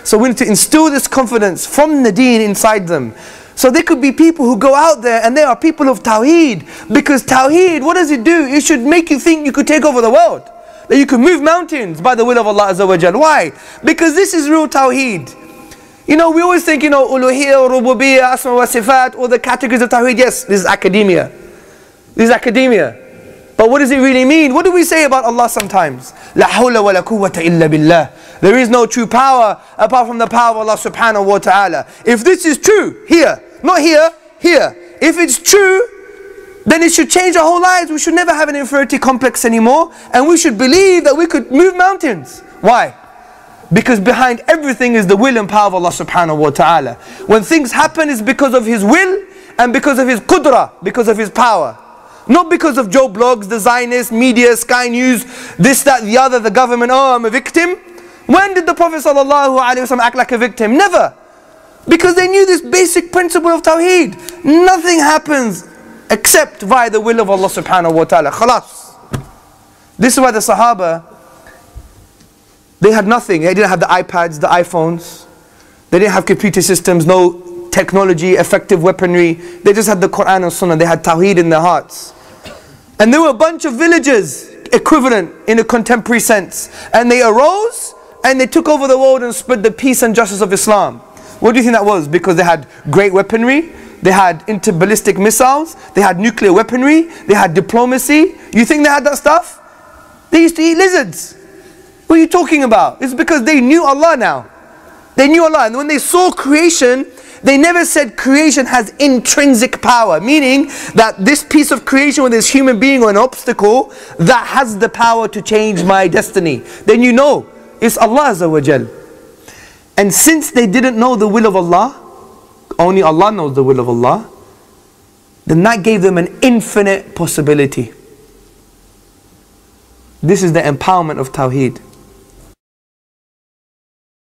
So we need to instill this confidence from the deen inside them. So there could be people who go out there and they are people of Tawhid. Because Tawhid, what does it do? It should make you think you could take over the world. That you could move mountains by the will of Allah Azza wa Jal. Why? Because this is real Tawhid. You know, we always think, you know, uluhiyya, rububiyyah, asma wa sifat, all the categories of Tawhid. Yes, this is academia. This is academia. But what does it really mean? What do we say about Allah sometimes? La hawla wa la quwwata illa billah. There is no true power apart from the power of Allah subhanahu wa ta'ala. If this is true, here, not here, here. If it's true, then it should change our whole lives. We should never have an inferiority complex anymore. And we should believe that we could move mountains. Why? Because behind everything is the will and power of Allah subhanahu wa ta'ala. When things happen, it's because of His will and because of His qudra, because of His power. Not because of Joe Blogs, the Zionists, media, Sky News, this, that, the other, the government, oh, I'm a victim. When did the Prophet ﷺ act like a victim? Never. Because they knew this basic principle of Tawheed. Nothing happens except via the will of Allah subhanahu wa ta'ala. Khalas. This is why the Sahaba, they had nothing. They didn't have the iPads, the iPhones. They didn't have computer systems, no technology, effective weaponry. They just had the Qur'an and Sunnah. They had Tawheed in their hearts. And there were a bunch of villages, equivalent in a contemporary sense. And they arose and they took over the world and spread the peace and justice of Islam. What do you think that was? Because they had great weaponry, they had interballistic missiles, they had nuclear weaponry, they had diplomacy. You think they had that stuff? They used to eat lizards. What are you talking about? It's because they knew Allah now. They knew Allah. And when they saw creation, they never said creation has intrinsic power. Meaning that this piece of creation with this human being or an obstacle, that has the power to change my destiny. Then you know, it's Allah Azza wa Jal. And since they didn't know the will of Allah, only Allah knows the will of Allah, then that gave them an infinite possibility. This is the empowerment of Tawheed.